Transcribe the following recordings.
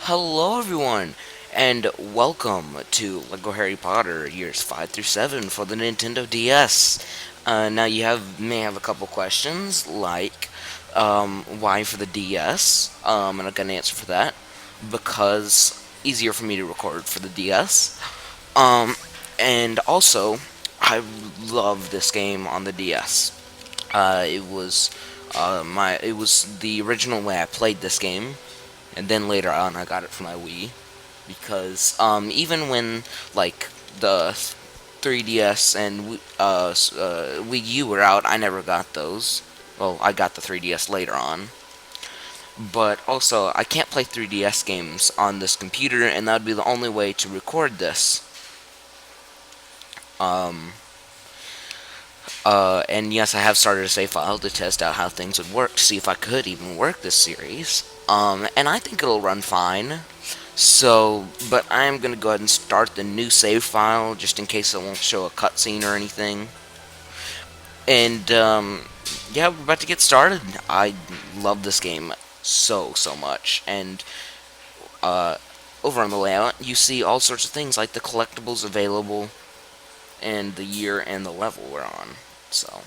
Hello, everyone, and welcome to Lego Harry Potter years 5 through 7 for the Nintendo DS. Now, may have a couple questions like why for the DS, and I've got an answer for that because easier for me to record for the DS. Um, and also, I love this game on the DS. It was the original way I played this game, and then later on I got it for my Wii because even when like the 3DS and Wii U were out, I never got those. Well, I got the 3DS later on, but also I can't play 3DS games on this computer, and that would be the only way to record this. Um, and yes, I have started a save file to test out how things would work to see if I could even work this series. And I think it'll run fine. So, but I am going to go ahead and start the new save file just in case it won't show a cutscene or anything. And, yeah, we're about to get started. I love this game so much. And, uh, over on the layout, you see all sorts of things like the collectibles available and the year and the level we're on. So,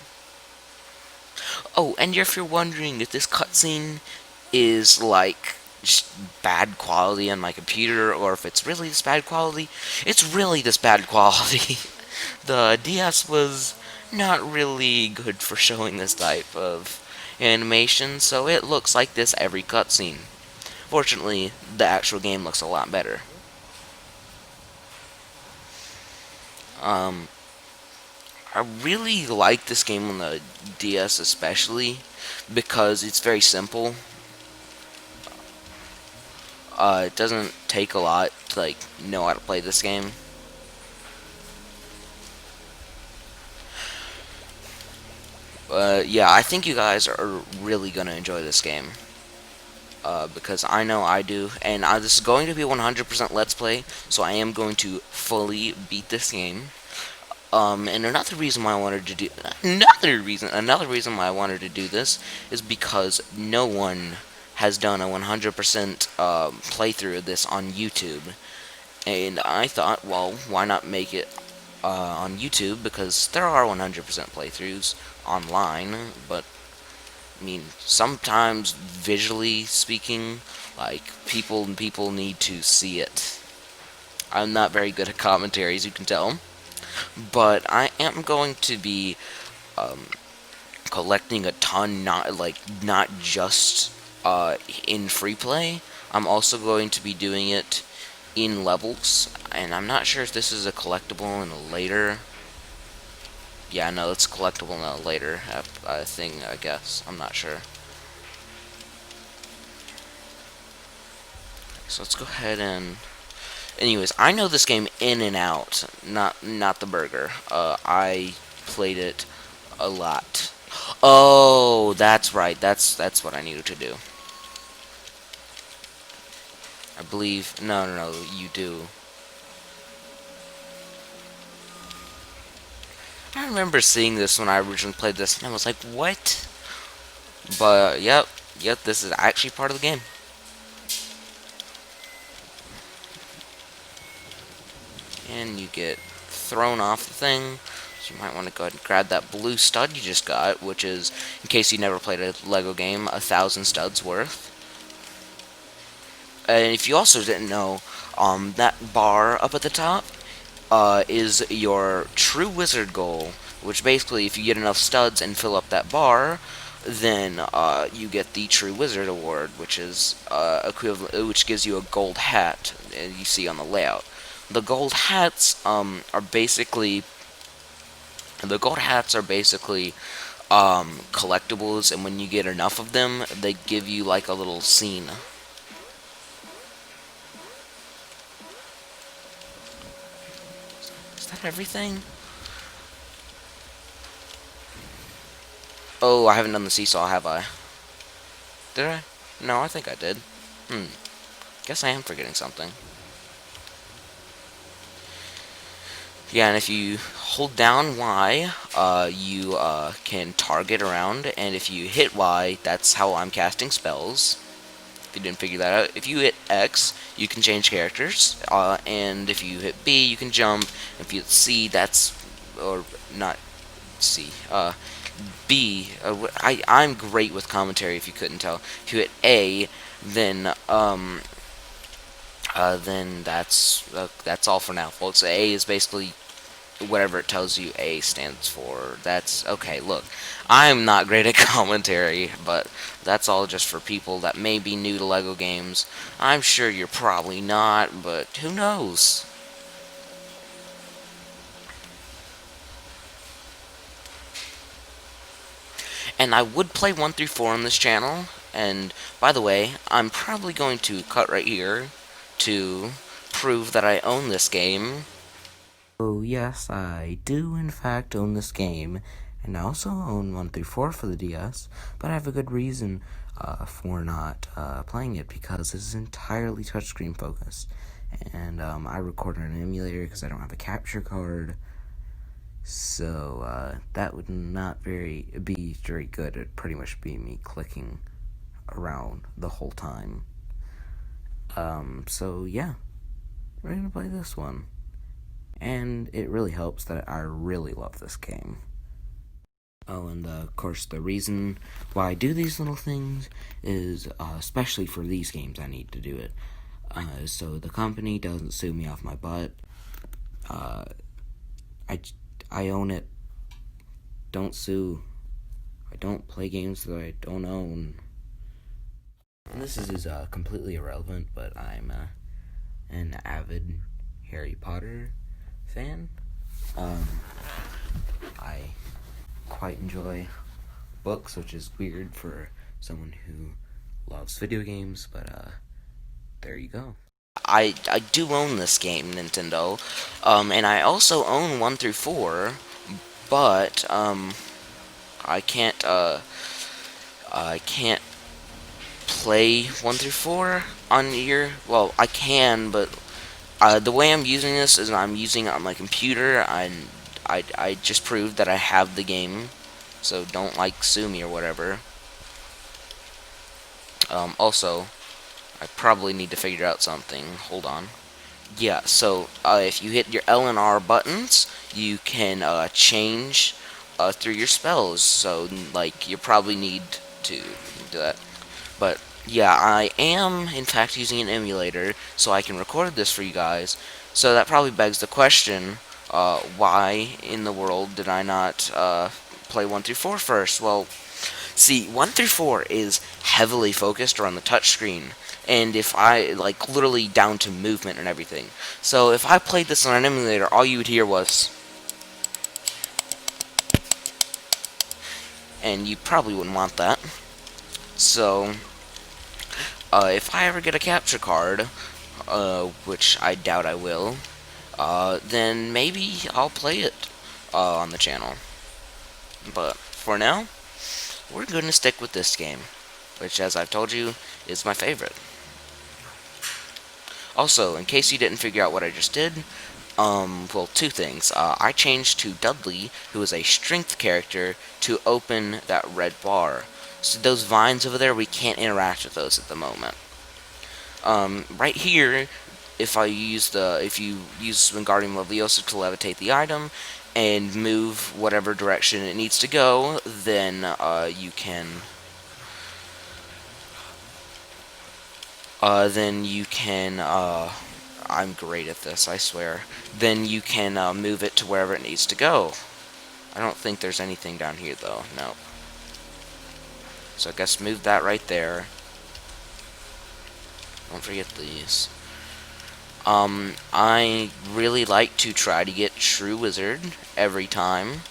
oh, and if you're wondering if this cutscene is like just bad quality on my computer or if it's really this bad quality, it's really this bad quality. The DS was not really good for showing this type of animation, so it looks like this every cutscene. Fortunately, the actual game looks a lot better. Um, I really like this game on the DS especially because it's very simple. It doesn't take a lot to like know how to play this game. Yeah, I think you guys are really gonna enjoy this game. Because I know I do, and this is going to be 100% Let's Play, so I am going to fully beat this game. And another reason why I wanted to do this is because no one has done a 100% playthrough of this on YouTube, and I thought, well, why not make it on YouTube, because there are 100% playthroughs online, but I mean, sometimes visually speaking, like people need to see it. I'm not very good at commentary, as you can tell, but I am going to be um, collecting a ton, not just in free play. I'm also going to be doing it in levels, and I'm not sure if this is a collectible in a later. Yeah, no, it's collectible in a later thing, I guess. I'm not sure. So let's go ahead and. Anyways, I know this game in and out. Not the burger. I played it a lot. Oh, that's right. That's what I needed to do. I believe. No. You do. I remember seeing this when I originally played this, and I was like, what? But yep. This is actually part of the game. And you get thrown off the thing. So you might want to go ahead and grab that blue stud you just got, which is, in case you never played a Lego game, 1,000 studs worth. And if you also didn't know, that bar up at the top is your true wizard goal, which basically, if you get enough studs and fill up that bar, then you get the True Wizard Award, which is equivalent, which gives you a gold hat, you see on the layout. The gold hats are basically collectibles, and when you get enough of them, they give you like a little scene. Is that everything? Oh, I haven't done the seesaw, have I? Did I? No, I think I did. Guess I am forgetting something. Yeah, and if you hold down Y, you can target around, and if you hit Y, that's how I'm casting spells. If you didn't figure that out. If you hit X, you can change characters, and if you hit B, you can jump. If you hit C, that's or not C. B. I'm great with commentary. If you couldn't tell, if you hit A, then that's all for now, folks. A is basically whatever it tells you A stands for. That's okay. Look, I'm not great at commentary, but that's all just for people that may be new to LEGO games. I'm sure you're probably not, but who knows? And I would play 1 through 4 on this channel. And by the way, I'm probably going to cut right here to prove that I own this game. Oh yes, I do in fact own this game, and I also own 1 through 4 for the DS, but I have a good reason for not playing it, because it's entirely touchscreen focused, and I record on an emulator because I don't have a capture card, so that would not be very good. It'd pretty much be me clicking around the whole time. So yeah, we're gonna play this one. And it really helps that I really love this game. Oh, and of course, the reason why I do these little things is, especially for these games, I need to do it. So the company doesn't sue me off my butt. I own it. Don't sue. I don't play games that I don't own. And this is completely irrelevant, but I'm an avid Harry Potter fan. I quite enjoy books, which is weird for someone who loves video games, but there you go. I do own this game, Nintendo, and I also own 1 through 4, but I can't play 1 through 4 on your. Well, I can, but the way I'm using this is I'm using it on my computer. I just proved that I have the game, so don't sue me or whatever. Also, I probably need to figure out something. Hold on. Yeah, so if you hit your L and R buttons, you can change through your spells. So you probably need to do that. But yeah, I am in fact using an emulator, so I can record this for you guys. So that probably begs the question, why in the world did I not play 1 through 4 first? Well, see, 1 through 4 is heavily focused around the touchscreen, and if I, literally down to movement and everything. So if I played this on an emulator, all you would hear was, and you probably wouldn't want that. So if I ever get a capture card, which I doubt I will, then maybe I'll play it on the channel. But for now, we're going to stick with this game, which, as I've told you, is my favorite. Also, in case you didn't figure out what I just did, well, 2 things. I changed to Dudley, who is a strength character, to open that red bar. So those vines over there, we can't interact with those at the moment. Right here, if you use Wingardium Leviosa to levitate the item and move whatever direction it needs to go, then you can I'm great at this, I swear. Then you can move it to wherever it needs to go. I don't think there's anything down here though. No. So I guess move that right there. Don't forget these. I really like to try to get True Wizard every time.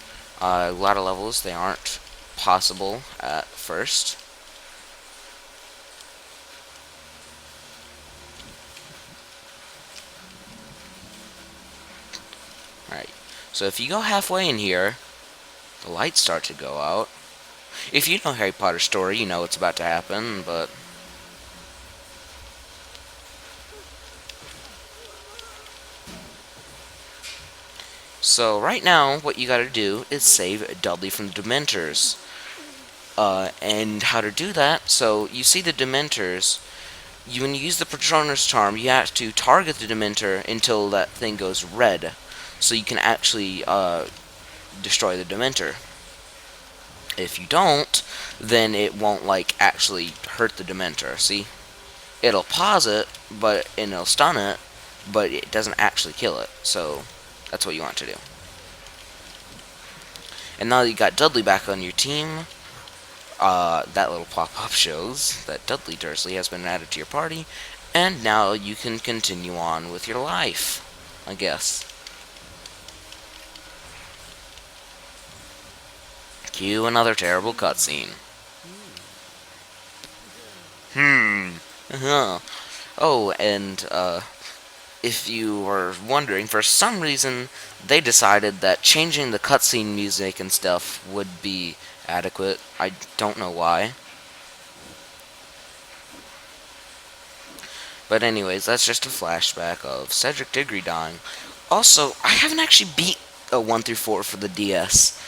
A lot of levels, they aren't possible at first. Alright, so if you go halfway in here, the lights start to go out. If you know Harry Potter story, you know what's about to happen, but so right now, what you gotta do is save Dudley from the Dementors. And how to do that, so you see the Dementors, when you use the Patronus Charm, you have to target the Dementor until that thing goes red, so you can actually destroy the Dementor. If you don't, then it won't like actually hurt the Dementor. See, it'll pause it, and it'll stun it, but it doesn't actually kill it. So that's what you want to do. And now that you got Dudley back on your team, that little pop-up shows that Dudley Dursley has been added to your party, and now you can continue on with your life, I guess. Cue another terrible cutscene. Uh-huh. Oh, and if you were wondering, for some reason they decided that changing the cutscene music and stuff would be adequate. I don't know why. But anyways, that's just a flashback of Cedric Diggory dying. Also, I haven't actually beat 1 through 4 for the DS.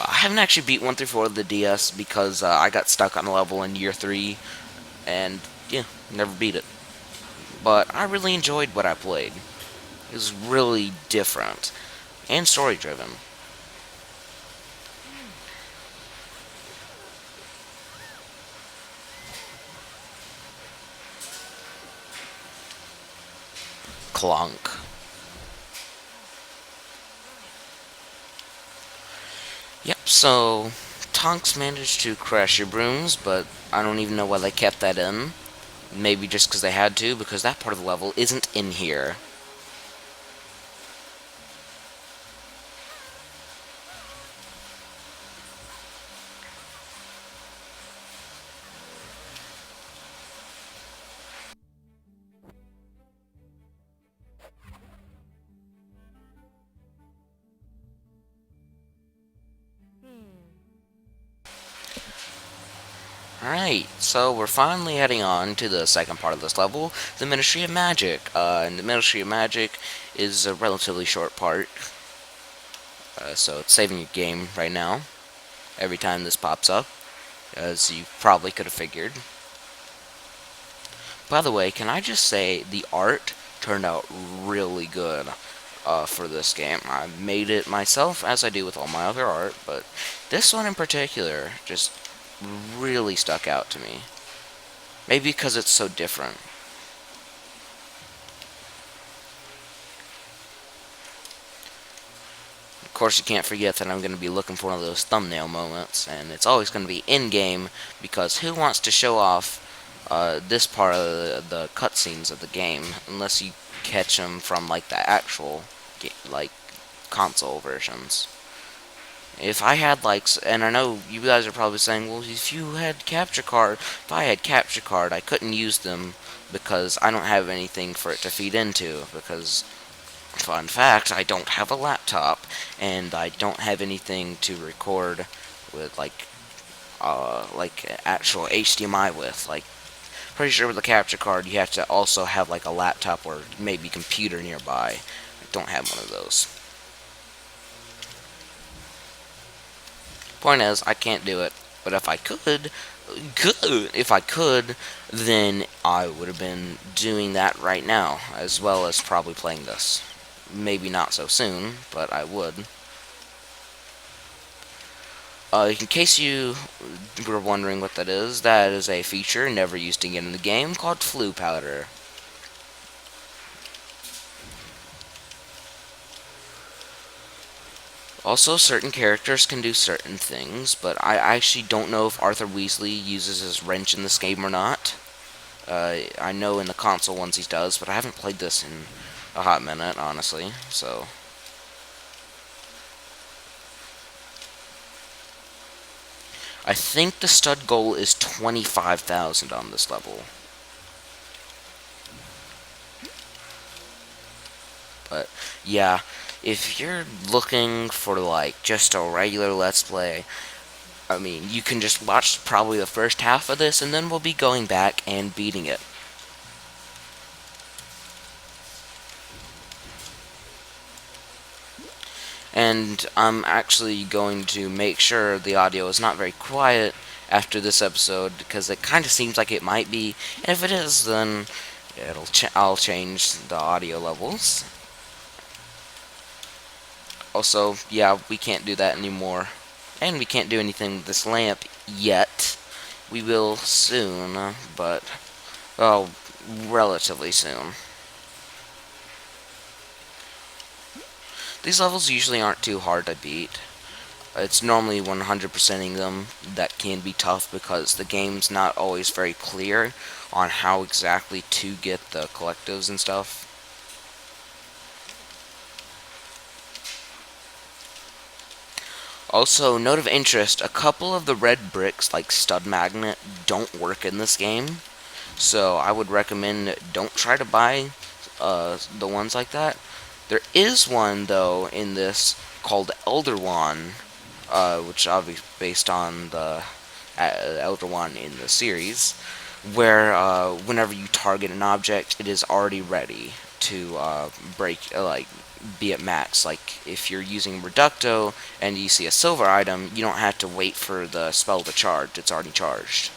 I haven't actually beat 1 through 4 of the DS because I got stuck on a level in year 3, and yeah, never beat it. But I really enjoyed what I played. It was really different and story driven. Clunk. Yep, so Tonks managed to crash your brooms, but I don't even know why they kept that in. Maybe just because they had to, because that part of the level isn't in here. Alright, so we're finally heading on to the second part of this level, the Ministry of Magic. And the Ministry of Magic is a relatively short part, so it's saving your game right now, every time this pops up, as you probably could have figured. By the way, can I just say, the art turned out really good for this game. I made it myself, as I do with all my other art, but this one in particular just really stuck out to me. Maybe because it's so different. Of course, you can't forget that I'm going to be looking for one of those thumbnail moments, and it's always going to be in-game, because who wants to show off this part of the cutscenes of the game, unless you catch them from, like, the actual, like, console versions. If I had, like, and I know you guys are probably saying, well, if you had capture card, if I had capture card, I couldn't use them because I don't have anything for it to feed into, because, fun fact, I don't have a laptop, and I don't have anything to record with, like actual HDMI with, like, pretty sure with a capture card, you have to also have, like, a laptop or maybe computer nearby. I don't have one of those. Point is, I can't do it. But if I could, then I would have been doing that right now, as well as probably playing this. Maybe not so soon, but I would. In case you were wondering what that is a feature never used again in the game called Flu Powder. Also, certain characters can do certain things, but I actually don't know if Arthur Weasley uses his wrench in this game or not. I know in the console ones he does, but I haven't played this in a hot minute, honestly, so... I think the stud goal is 25,000 on this level. But, yeah, if you're looking for, like, just a regular Let's Play, I mean, you can just watch probably the first half of this, and then we'll be going back and beating it. And I'm actually going to make sure the audio is not very quiet, after this episode because it kind of seems like it might be. And if it is, then I'll change the audio levels. Also, yeah, we can't do that anymore. And we can't do anything with this lamp yet. We will soon, but, well, relatively soon. These levels usually aren't too hard to beat. It's normally 100%ing them that can be tough because the game's not always very clear on how exactly to get the collectives and stuff. Also, note of interest, a couple of the red bricks, like stud magnet, don't work in this game. So I would recommend don't try to buy the ones like that. There is one, though, in this called Elder Wand, which obviously based on the Elder Wand in the series, where whenever you target an object, it is already ready to be at max. Like if you're using Reducto and you see a silver item, you don't have to wait for the spell to charge. It's already charged.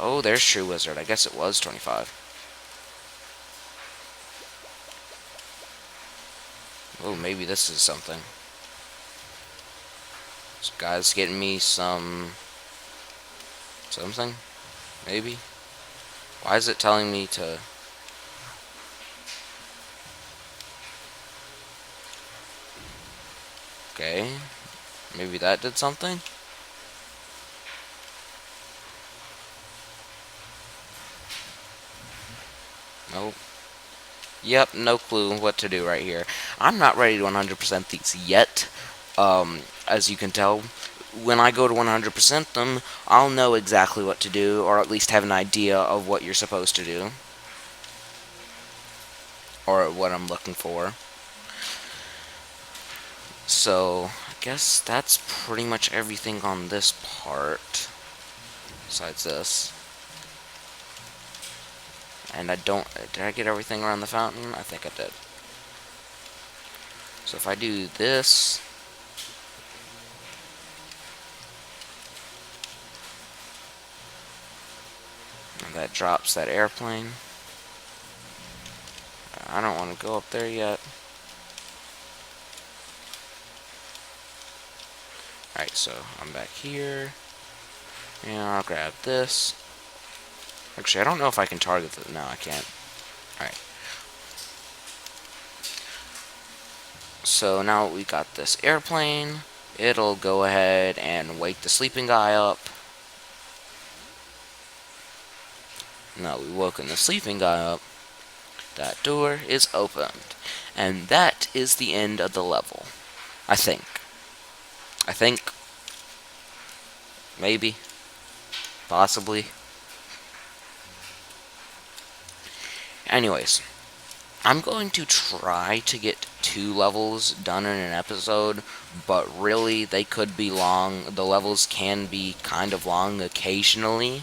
Oh, there's True Wizard. I guess it was 25. Oh, maybe this is something. This guy's getting me something. Maybe. Why is it telling me to? Okay. Maybe that did something? Nope. Yep, no clue what to do right here. I'm not ready to 100% these yet. As you can tell, when I go to 100% them, I'll know exactly what to do, or at least have an idea of what you're supposed to do, or what I'm looking for. So, I guess that's pretty much everything on this part, besides this. And did I get everything around the fountain? I think I did. So if I do this, and that drops that airplane. I don't want to go up there yet. Alright, so I'm back here. And I'll grab this. Actually, I don't know if I can target this. No, I can't. Alright. So now we got this airplane. It'll go ahead and wake the sleeping guy up. Now we woken the sleeping guy up. That door is opened. And that is the end of the level. I think. I think. Maybe. Possibly. Anyways. I'm going to try to get 2 levels done in an episode, but really they could be long. The levels can be kind of long occasionally.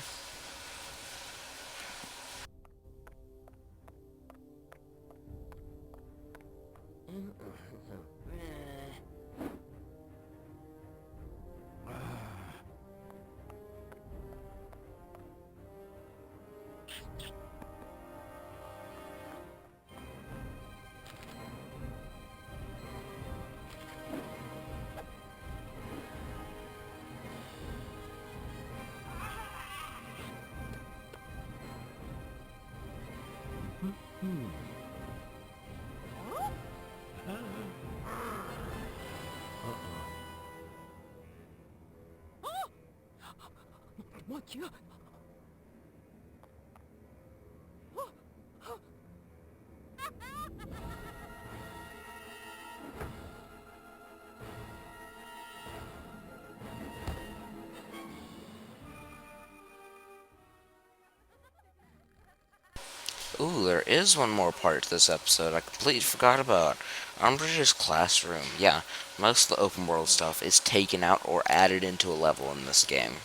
Ooh, there is one more part to this episode I completely forgot about. Umbridge's classroom. Yeah, most of the open world stuff is taken out or added into a level in this game.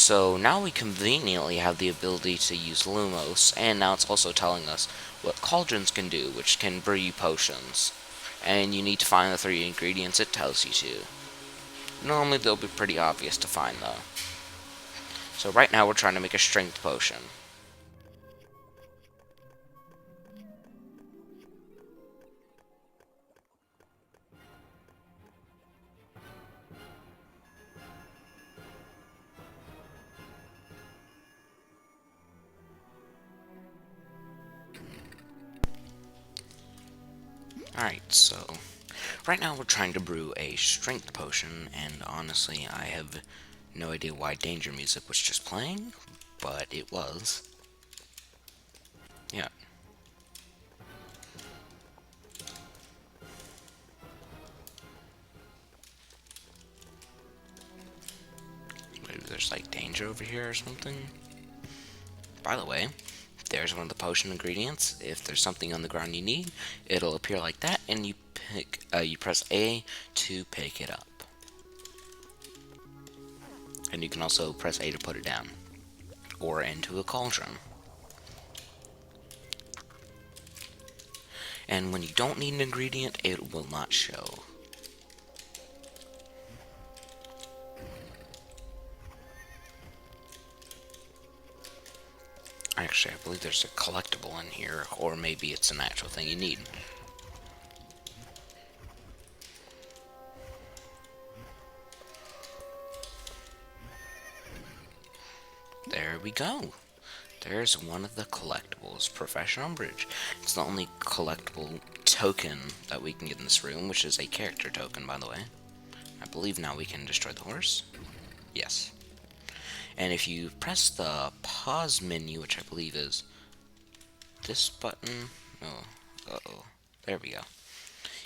So now we conveniently have the ability to use Lumos, and now it's also telling us what cauldrons can do, which can brew you potions. And you need to find the 3 ingredients it tells you to. Normally they'll be pretty obvious to find though. So right now we're trying to make a strength potion. Alright, so right now we're trying to brew a strength potion, and honestly I have no idea why danger music was just playing, but it was. Yeah. Maybe there's like danger over here or something. By the way, there's one of the potion ingredients. If there's something on the ground you need, it'll appear like that, and you press A to pick it up. And you can also press A to put it down, or into a cauldron. And when you don't need an ingredient, it will not show. Actually, I believe there's a collectible in here, or maybe it's an actual thing you need. There we go. There's one of the collectibles, Professor Umbridge. It's the only collectible token that we can get in this room, which is a character token, by the way. I believe now we can destroy the horse. Yes. And if you press the pause menu, which I believe is this button. Oh, uh-oh. There we go.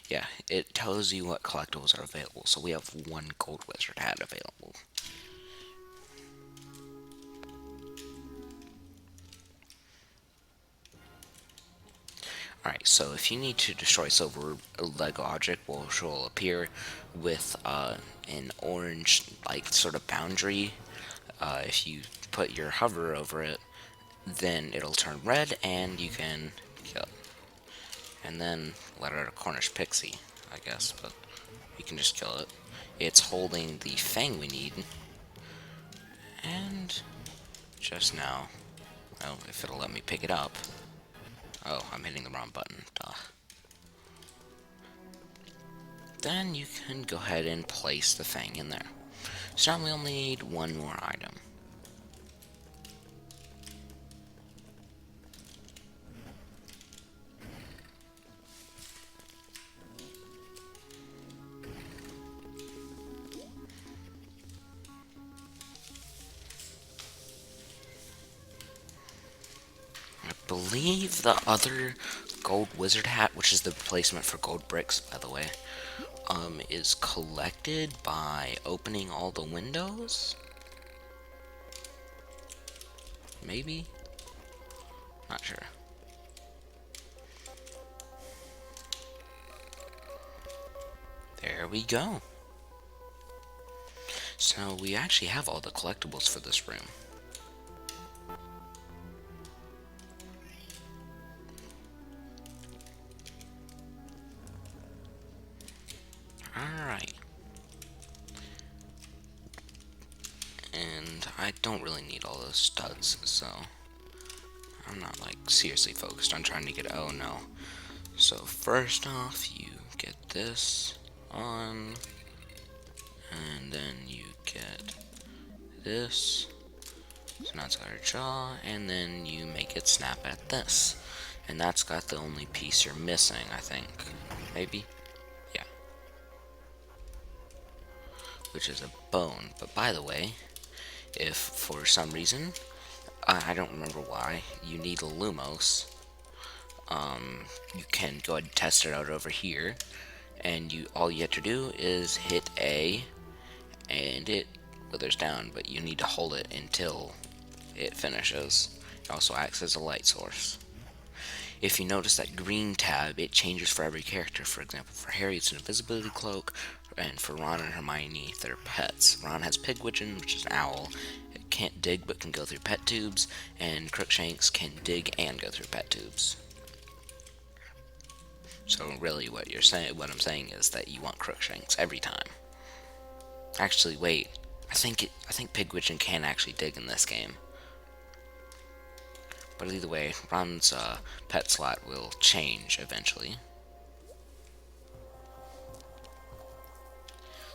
Yeah, it tells you what collectibles are available. So we have one gold wizard hat available. Alright, so if you need to destroy silver Lego object, which will appear with an orange, like, sort of boundary, if you put your hover over it, then it'll turn red, and you can kill it. And then let out a Cornish pixie, I guess, but you can just kill it. It's holding the fang we need. And just now, well, if it'll let me pick it up. Oh, I'm hitting the wrong button. Duh. Then you can go ahead and place the fang in there. So now we only need one more item. I believe the other gold wizard hat, which is the replacement for gold bricks, by the way, is collected by opening all the windows? Maybe? Not sure. There we go. So we actually have all the collectibles for this room. Alright. And I don't really need all those studs, so I'm not like seriously focused on trying to get, oh no. So first off, you get this on, and then you get this. So now it's got her jaw, and then you make it snap at this. And that's got the only piece you're missing, I think. Maybe? Yeah. Which is a bone. But by the way, if for some reason, I don't remember why, you need a Lumos, you can go ahead and test it out over here. And all you have to do is hit A, and it withers down, but you need to hold it until it finishes. It also acts as a light source. If you notice that green tab, it changes for every character. For example, for Harry it's an invisibility cloak, and for Ron and Hermione they're pets. Ron has Pigwidgeon, which is an owl. can't dig but can go through pet tubes, and Crookshanks can dig and go through pet tubes. So really, what I'm saying is that you want Crookshanks every time. Actually, wait. I think Pigwidgeon can actually dig in this game. But either way, Ron's pet slot will change eventually.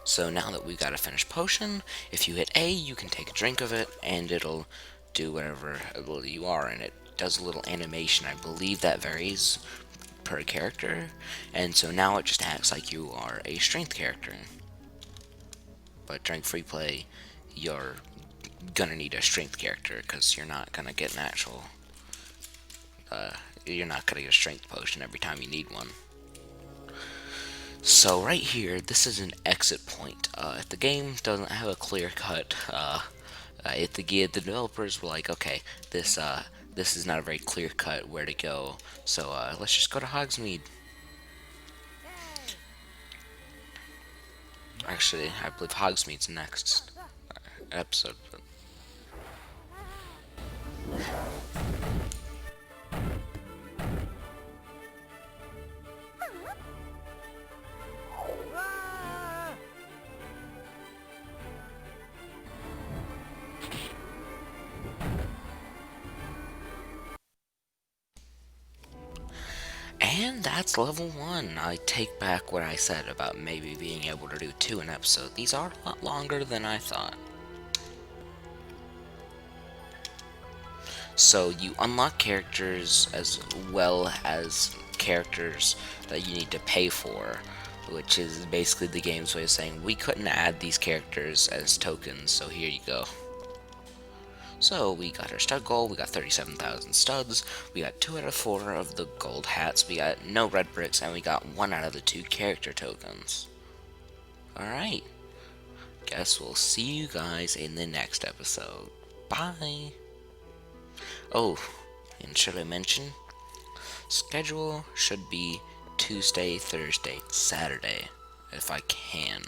So now that we've got a finished potion, if you hit A, you can take a drink of it, and it'll do whatever ability you are, and it does a little animation. I believe that varies per character, and so now it just acts like you are a strength character. But during free play, you're gonna need a strength character, because you're not gonna get an actual, you're not gonna get a strength potion every time you need one. So right here, this is an exit point. If the game doesn't have a clear cut, if the developers were like, okay, this is not a very clear cut where to go, so let's just go to Hogsmeade. Actually, I believe Hogsmeade's next episode. But and that's level 1. I take back what I said about maybe being able to do 2 an episode. These are a lot longer than I thought. So you unlock characters as well as characters that you need to pay for, which is basically the game's way of saying we couldn't add these characters as tokens, so here you go. So we got our stud goal, we got 37,000 studs, we got 2 out of 4 of the gold hats, we got no red bricks, and we got 1 out of the 2 character tokens. Alright, guess we'll see you guys in the next episode. Bye! Oh, and should I mention, schedule should be Tuesday, Thursday, Saturday, if I can.